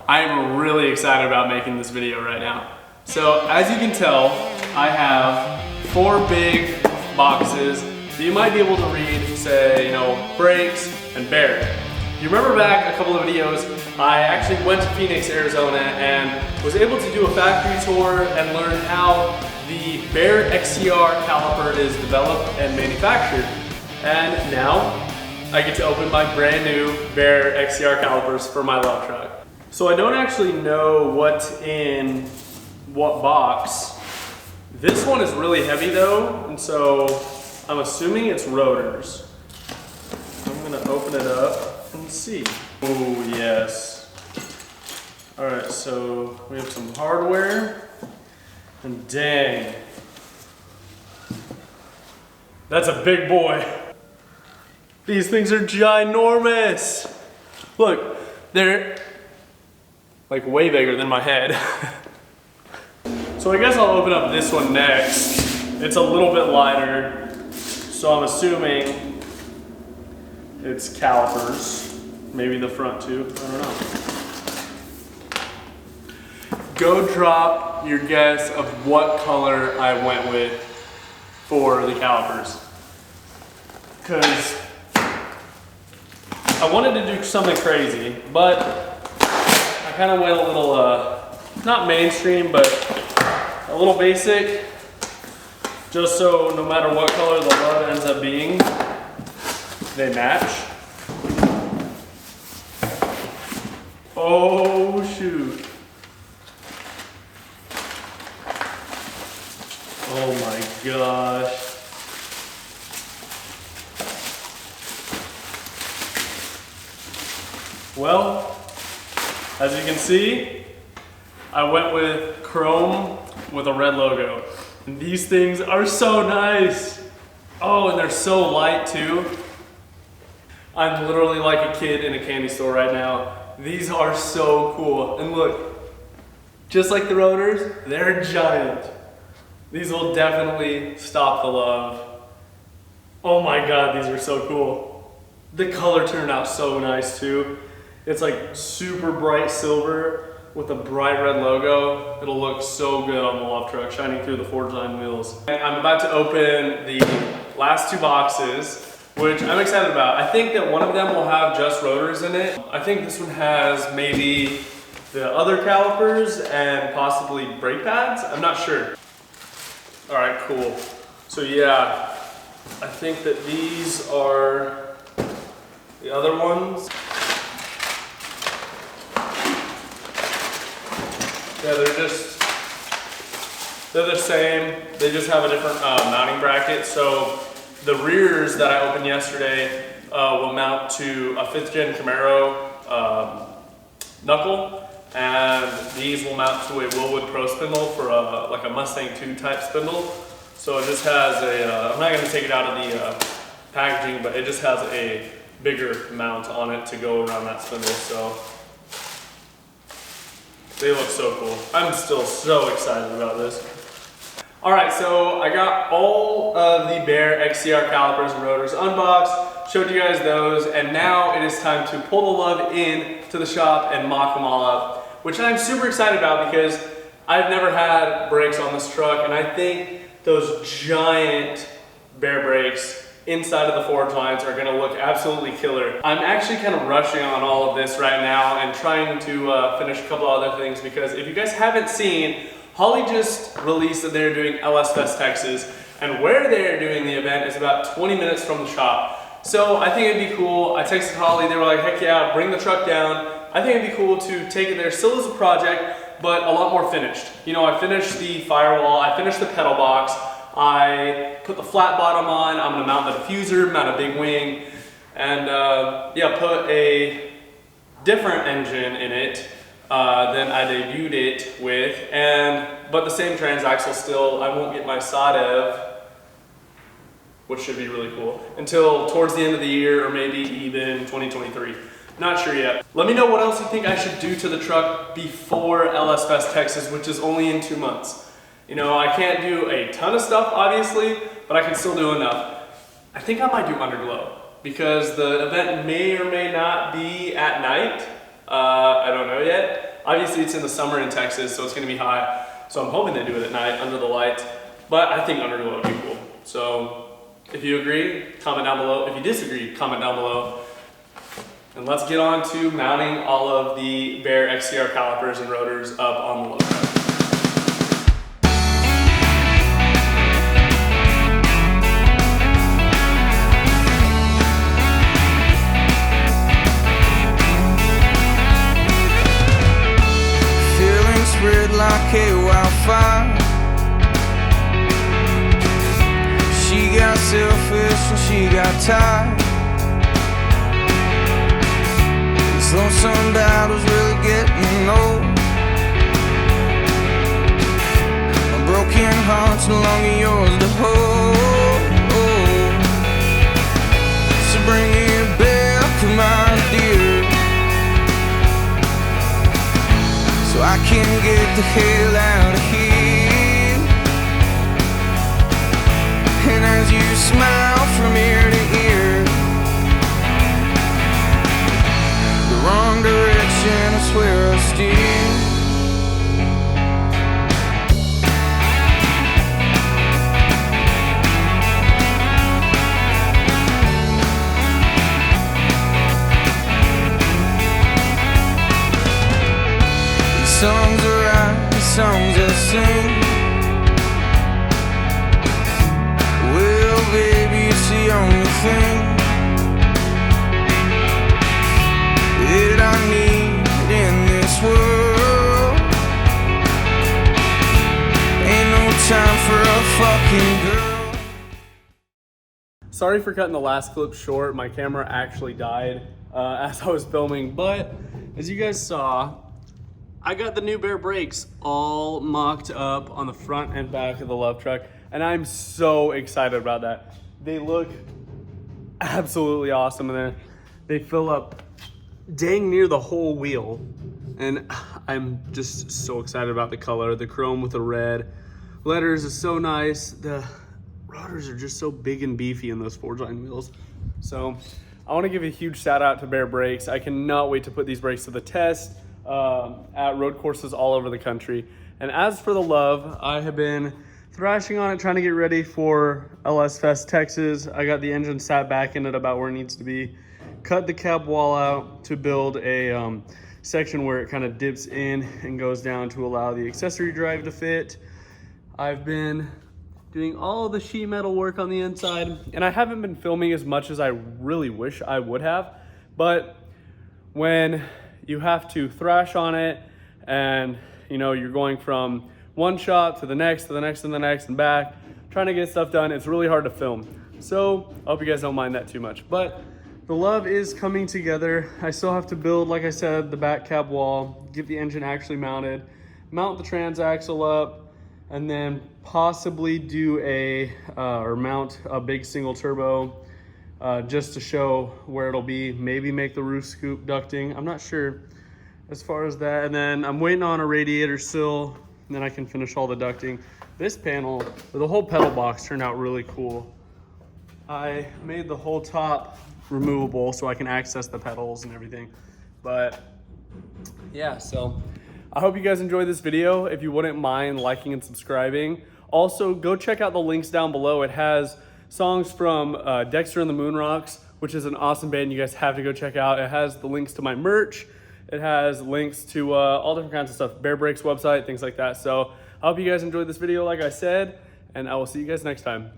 I am really excited about making this video right now. So as you can tell, I have 4 big boxes that you might be able to read, say, you know, Brakes and Baer. You remember back a couple of videos, I actually went to Phoenix, Arizona and was able to do a factory tour and learn how the Baer XTR caliper is developed and manufactured. And now I get to open my brand new Baer XTR calipers for my love truck. So I don't actually know what's in what box. This one is really heavy though, and so I'm assuming it's rotors. I'm gonna open it up and see. Oh yes. All right, so we have some hardware, and dang, that's a big boy. These things are ginormous. Look, they're like way bigger than my head. So I guess I'll open up this one next. It's a little bit lighter, so I'm assuming it's calipers. Maybe the front too, I don't know. Go drop your guess of what color I went with for the calipers. Because I wanted to do something crazy, but I kind of went a little, not mainstream, but a little basic, just so no matter what color the love ends up being, they match. Oh shoot. Oh my gosh. Well, as you can see, I went with chrome with a red logo. And these things are so nice. Oh, and they're so light too. I'm literally like a kid in a candy store right now. These are so cool. And look, just like the rotors, they're giant. These will definitely stop the love. Oh my God, these are so cool. The color turned out so nice too. It's like super bright silver with a bright red logo. It'll look so good on the love truck, shining through the forged line wheels. I'm about to open the last 2 boxes, which I'm excited about. I think that one of them will have just rotors in it. I think this one has maybe the other calipers and possibly brake pads. I'm not sure. All right, cool. So yeah, I think that these are the other ones. Yeah, they're the same. They just have a different mounting bracket. So the rears that I opened yesterday will mount to a 5th gen Camaro knuckle, and these will mount to a Willwood Pro spindle for like a Mustang 2 type spindle. So it just has a, I'm not gonna take it out of the packaging, but it just has a bigger mount on it to go around that spindle. So they look so cool. I'm still so excited about this. All right, so I got all of the Baer XTR calipers and rotors unboxed, showed you guys those, and now it is time to pull the love in to the shop and mock them all up, which I'm super excited about because I've never had brakes on this truck, and I think those giant Baer brakes inside of the forge lines are gonna look absolutely killer. I'm actually kind of rushing on all of this right now and trying to finish a couple other things, because if you guys haven't seen, Holly just released that they're doing LS Fest Texas, and where they're doing the event is about 20 minutes from the shop. So I think it'd be cool. I texted Holly, they were like, heck yeah, bring the truck down. I think it'd be cool to take it there still as a project, but a lot more finished. You know, I finished the firewall, I finished the pedal box, I put the flat bottom on, I'm gonna mount the diffuser, mount a big wing, and yeah, put a different engine in it than I debuted it with, but the same transaxle still. I won't get my SOOOO, which should be really cool, until towards the end of the year or maybe even 2023. Not sure yet. Let me know what else you think I should do to the truck before LS Fest Texas, which is only in 2 months. You know, I can't do a ton of stuff, obviously, but I can still do enough. I think I might do underglow, because the event may or may not be at night. I don't know yet. Obviously it's in the summer in Texas, so it's gonna be hot. So I'm hoping they do it at night under the lights, but I think underglow would be cool. So if you agree, comment down below. If you disagree, comment down below. And let's get on to mounting all of the Baer XTR calipers and rotors up on the low truck. Spread like a wildfire. She got selfish and she got tired. These lonesome battles really getting old. A broken heart's no longer yours to hold. So bring it back, my dear, so I can get the hell out of here. And as you smile from ear to ear, the wrong direction I swear I steer. Songs I write, the songs I sing. Well, baby, it's the only thing that I need in this world. Ain't no time for a fucking girl. Sorry for cutting the last clip short. My camera actually died as I was filming, but as you guys saw, I got the new Baer brakes all mocked up on the front and back of the love truck, and I'm so excited about that. They look absolutely awesome, and they fill up dang near the whole wheel, and I'm just so excited about the color. The chrome with the red letters is so nice. The rotors are just so big and beefy in those forge line wheels. So I want to give a huge shout out to Baer brakes. I cannot wait to put these brakes to the test at road courses all over the country. And as for the love, I have been thrashing on it, trying to get ready for LS Fest Texas. I got the engine sat back in it about where it needs to be. Cut the cab wall out to build a section where it kind of dips in and goes down to allow the accessory drive to fit. I've been doing all of the sheet metal work on the inside, and I haven't been filming as much as I really wish I would have, but when you have to thrash on it and you're going from one shot to the next, to the next, and the next, and back, trying to get stuff done, it's really hard to film. So I hope you guys don't mind that too much. But the love is coming together. I still have to build, like I said, the back cab wall, get the engine actually mounted, mount the transaxle up, and then possibly do or mount a big single turbo just to show where it'll be. Maybe make the roof scoop ducting. I'm not sure as far as that. And then I'm waiting on a radiator sill, and then I can finish all the ducting. This panel, the whole pedal box turned out really cool. I made the whole top removable so I can access the pedals and everything. But yeah, so I hope you guys enjoyed this video. If you wouldn't mind liking and subscribing. Also, go check out the links down below. It has songs from Dexter and the Moonrocks, which is an awesome band you guys have to go check out. It has the links to my merch. It has links to all different kinds of stuff, Baer Brakes website, things like that. So I hope you guys enjoyed this video, like I said, and I will see you guys next time.